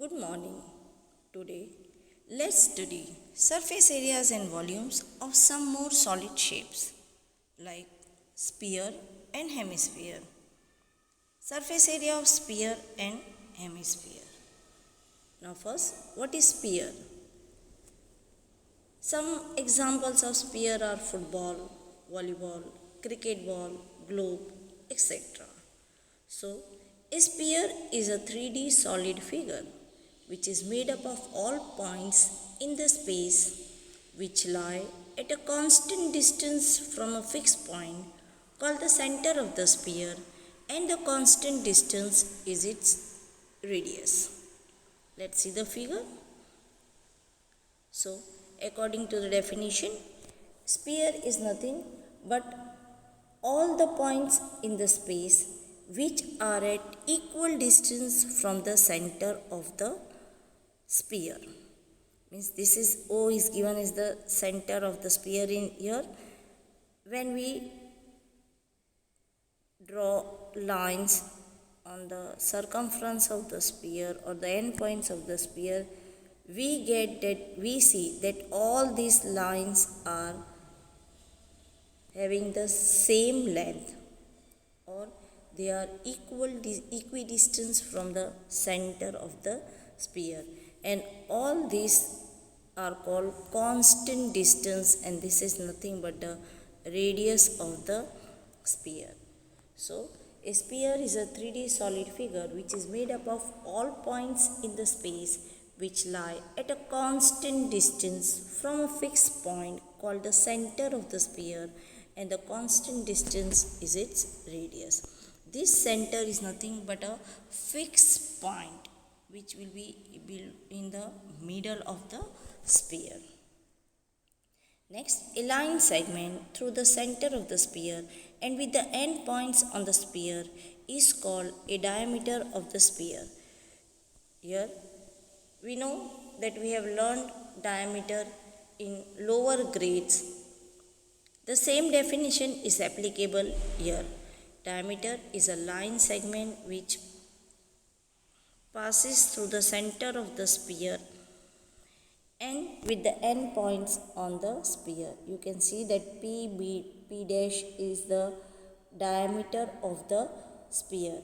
Good morning. Today, let's study surface areas and volumes of some more solid shapes like sphere and hemisphere. Surface area of sphere and hemisphere. Now, first, what is sphere? Some examples of sphere are football, volleyball, cricket ball, globe, etc. So, a sphere is a 3D solid figure which is made up of all points in the space which lie at a constant distance from a fixed point called the center of the sphere, and the constant distance is its radius. Let's see the figure. So, according to the definition, sphere is nothing but all the points in the space which are at equal distance from the center of the sphere. Means this is O is given as the center of the sphere in here. When we draw lines on the circumference of the sphere or the endpoints of the sphere, we see that all these lines are having the same length, or they are equidistant from the center of the sphere, and all these are called constant distance, and this is nothing but the radius of the sphere. So a sphere is a 3D solid figure which is made up of all points in the space which lie at a constant distance from a fixed point called the center of the sphere, and the constant distance is its radius. This center is nothing but a fixed point which will be in the middle of the sphere. Next, a line segment through the center of the sphere and with the end points on the sphere is called a diameter of the sphere. Here, we know that we have learned diameter in lower grades. The same definition is applicable here. Diameter is a line segment which passes through the center of the sphere and with the end points on the sphere. You can see that P dash is the diameter of the sphere,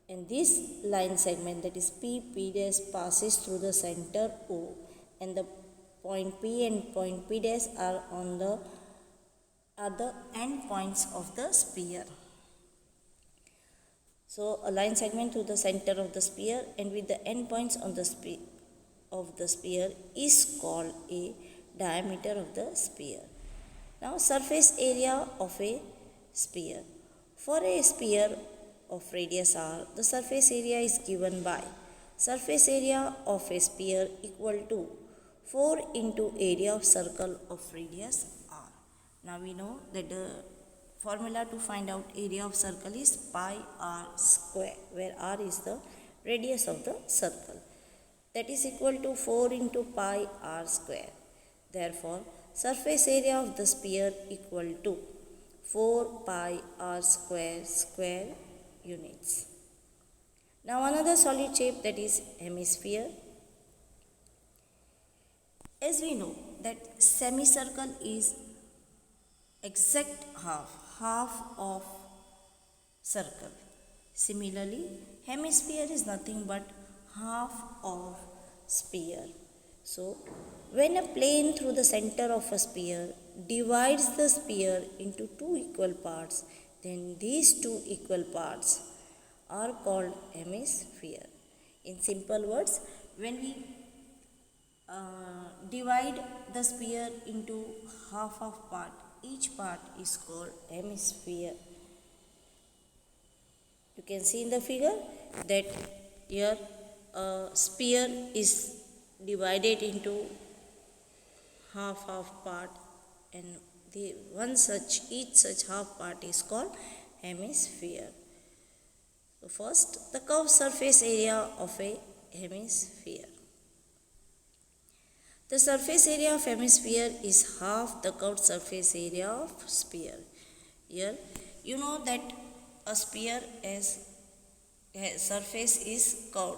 and this line segment, that is P dash, passes through the center O, and the point P and point P dash are the end points of the sphere. So a line segment through the center of the sphere and with the end points on the sphere is called a diameter of the sphere. Now, surface area of a sphere. For a sphere of radius r, the surface area is given by surface area of a sphere equal to 4 into area of circle of radius r. Now we know that the formula to find out area of circle is pi r square, where r is the radius of the circle. That is equal to 4 into pi r square. Therefore, surface area of the sphere equal to 4 pi r square units. Now another solid shape, that is hemisphere. As we know that semicircle is exact half of circle. Similarly, hemisphere is nothing but half of sphere. So, when a plane through the center of a sphere divides the sphere into two equal parts, then these two equal parts are called hemisphere. In simple words, when we divide the sphere into half of part, each part is called hemisphere. You can see in the figure that here a sphere is divided into half part, and each such half part is called hemisphere. So first, the curved surface area of a hemisphere. The surface area of hemisphere is half the curved surface area of sphere. Here, you know that a sphere surface is curved.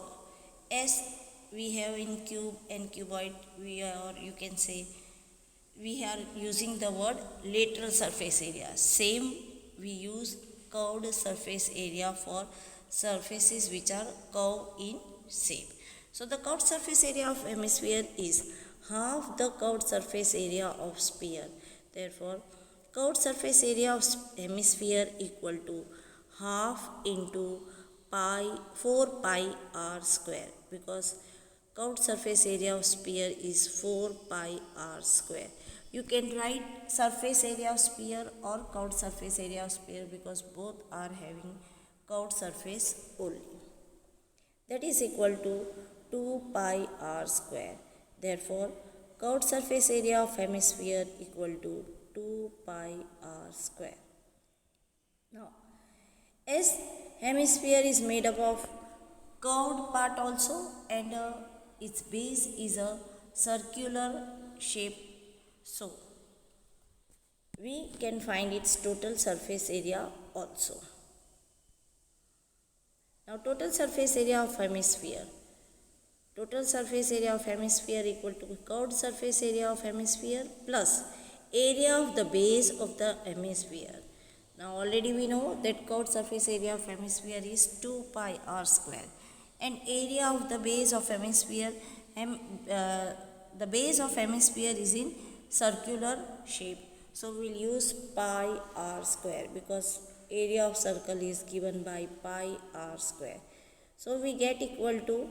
As we have in cube and cuboid, you can say we are using the word lateral surface area. Same, we use curved surface area for surfaces which are curved in shape. So the curved surface area of hemisphere is half the curved surface area of sphere. Therefore, curved surface area of hemisphere equal to half into 4 pi r square, because curved surface area of sphere is 4 pi r square. You can write surface area of sphere or curved surface area of sphere because both are having curved surface only. That is equal to 2 pi r square. Therefore, curved surface area of hemisphere equal to 2 pi r square. Now, as hemisphere is made up of curved part also, and its base is a circular shape, so we can find its total surface area also. Now total surface area of hemisphere. Total surface area of hemisphere equal to curved surface area of hemisphere plus area of the base of the hemisphere. Now already we know that curved surface area of hemisphere is 2 pi r square, and area of the base of hemisphere, the base of hemisphere is in circular shape. So we will use pi r square because area of circle is given by pi r square. So we get equal to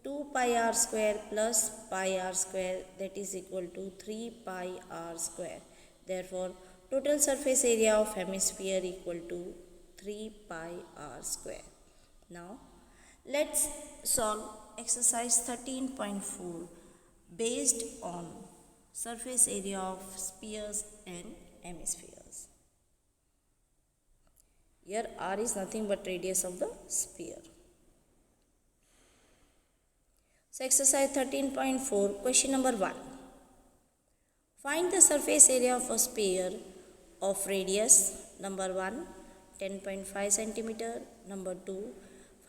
2 pi r square plus pi r square, that is equal to 3 pi r square. Therefore, total surface area of hemisphere equal to 3 pi r square. Now, let's solve exercise 13.4 based on surface area of spheres and hemispheres. Here r is nothing but radius of the sphere. So exercise 13.4, question number 1. Find the surface area of a sphere of radius number 1 10.5 centimeter, number 2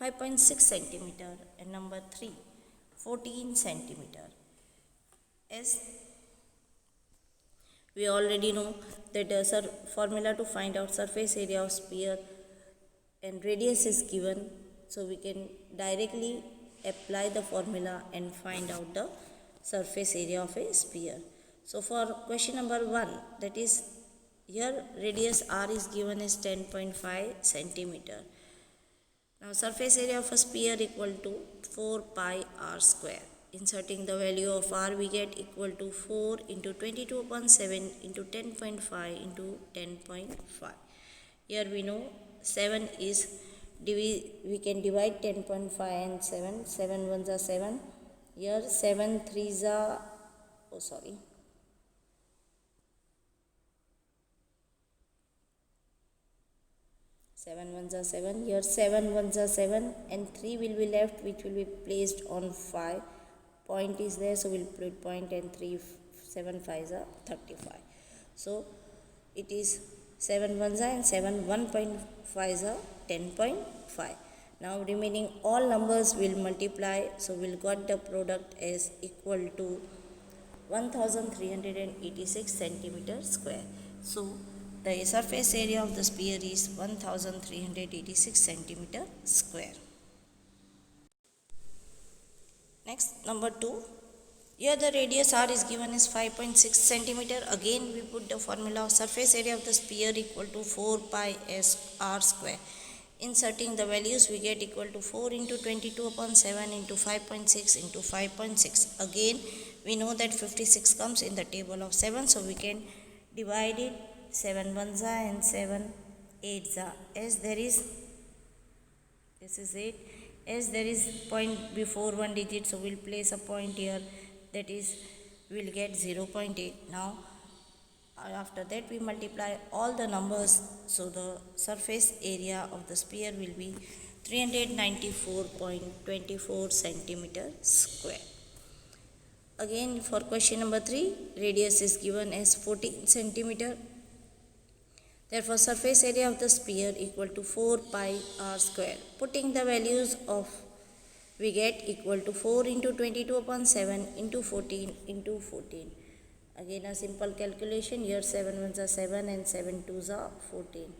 5.6 centimeter, and number 3 14 centimeter. As we already know that the formula to find out surface area of sphere and radius is given, so we can directly apply the formula and find out the surface area of a sphere. So for question number 1, that is here radius r is given as 10.5 centimeter. Now surface area of a sphere equal to 4 pi r square. Inserting the value of r, we get equal to 4 into 22 upon 7 into 10.5 into 10.5. Here we know 7 is, we can divide 10.5 and 7. 7 ones are 7. Here 7 threes are, 7 ones are 7. Here 7 ones are 7 and 3 will be left, which will be placed on 5. Point is there, so we'll put point, and 7 5s are 35. So it is 7 1s are and 7 1.5s are 10.5. Now remaining all numbers will multiply, so we'll got the product as equal to 1386 centimeter square. So the surface area of the sphere is 1386 centimeter square. Next, number 2. Here the radius r is given as 5.6 centimeter. Again we put the formula of surface area of the sphere equal to 4 pi s r square. Inserting the values, we get equal to 4 into 22 upon 7 into 5.6 into 5.6. Again we know that 56 comes in the table of 7, so we can divide it. 7 1s are and 7 8s are. As there is, this is 8. As there is point before one digit, so we'll place a point here, that is we'll get 0.8. Now after that we multiply all the numbers, so the surface area of the sphere will be 394.24 centimeter square. Again for question number 3, radius is given as 14 centimeter. Therefore surface area of the sphere equal to 4 pi r square. Putting the values of we get equal to 4 into 22 upon 7 into 14 into 14. Again a simple calculation. Here 7 ones are 7 and 7 twos are 14.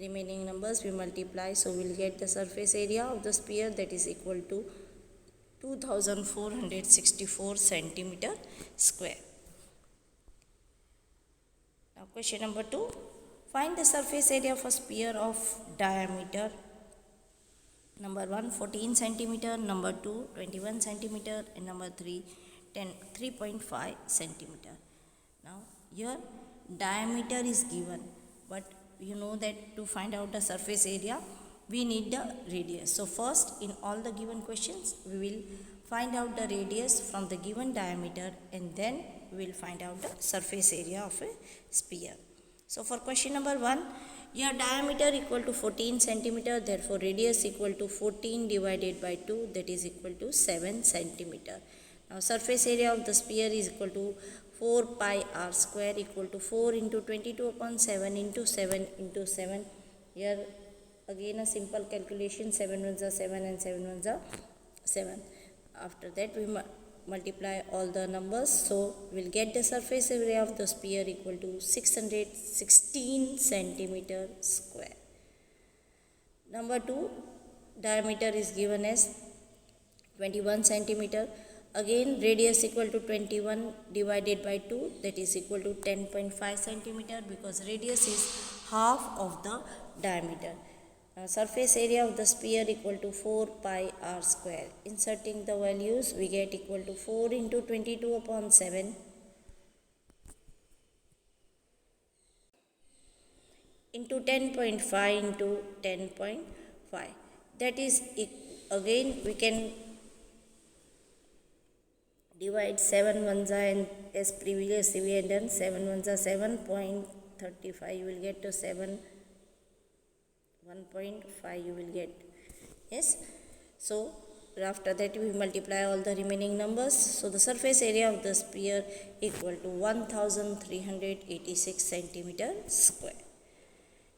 Remaining numbers we multiply, so we'll get the surface area of the sphere, that is equal to 2464 centimeter square. Now question number 2. Find the surface area of a sphere of diameter number 1 14 centimeter, number 2 21 centimeter, and number 3 3.5 centimeter. Now here diameter is given, but you know that to find out the surface area we need the radius. So first, in all the given questions we will find out the radius from the given diameter, and then we will find out the surface area of a sphere. So for question number 1, your diameter equal to 14 centimeter, therefore radius equal to 14 divided by 2, that is equal to 7 centimeter. Now surface area of the sphere is equal to 4 pi r square, equal to 4 into 22 upon 7 into 7 into 7. Here again a simple calculation. 7 ones are 7 and 7 ones are 7. After that we multiply all the numbers, so we'll get the surface area of the sphere equal to 616 centimeter square. Number 2, diameter is given as 21 centimeter. Again radius equal to 21 divided by 2, that is equal to 10.5 centimeter, because radius is half of the diameter. Now surface area of the sphere equal to 4 pi r square. Inserting the values we get equal to 4 into 22 upon 7 into 10.5 into 10.5. That is, again we can divide 7 ones are, and as previously we had done, 7 ones are 7.35, you will get to 7 1.5 you will get. Yes, so after that we multiply all the remaining numbers, so the surface area of the sphere equal to 1386 centimeter square.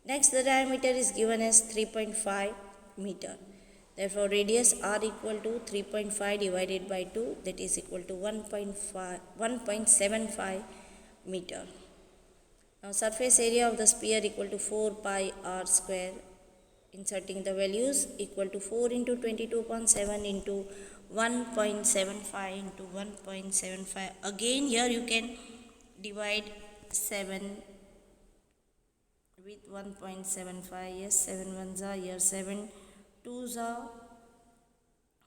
Next, the diameter is given as 3.5 meter, therefore radius r equal to 3.5 divided by 2, that is equal to 1.75 meter. Now surface area of the sphere equal to 4 pi r square. Inserting the values equal to 4 into 22 upon 7 into 1.75 into 1.75. Again here you can divide 7 with 1.75. Yes, 7 ones are here, 7 twos are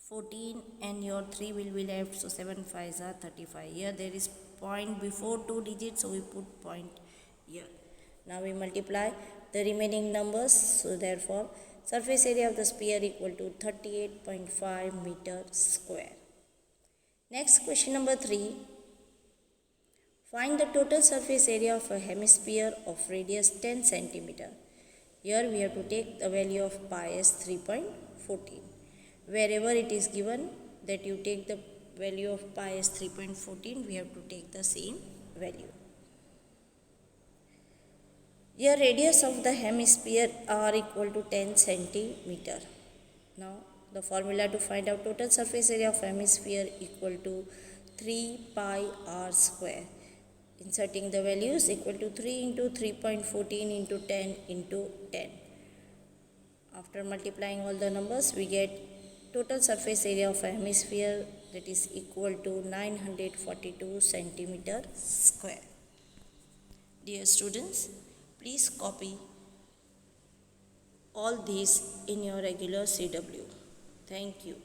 14, and your 3 will be left, so 7 5s are 35. Here there is point before 2 digits, so we put point here. Now we multiply the remaining numbers, so therefore surface area of the sphere equal to 38.5 meter square. Next, question number 3. Find the total surface area of a hemisphere of radius 10 centimeter. Here we have to take the value of pi as 3.14. Wherever it is given that you take the value of pi as 3.14, we have to take the same value. Here radius of the hemisphere r equal to 10 centimeter. Now the formula to find out total surface area of hemisphere equal to 3 pi r square. Inserting the values equal to 3 into 3.14 into 10 into 10. After multiplying all the numbers we get total surface area of a hemisphere, that is equal to 942 centimeter square. Dear students, please copy all these in your regular CW. Thank you.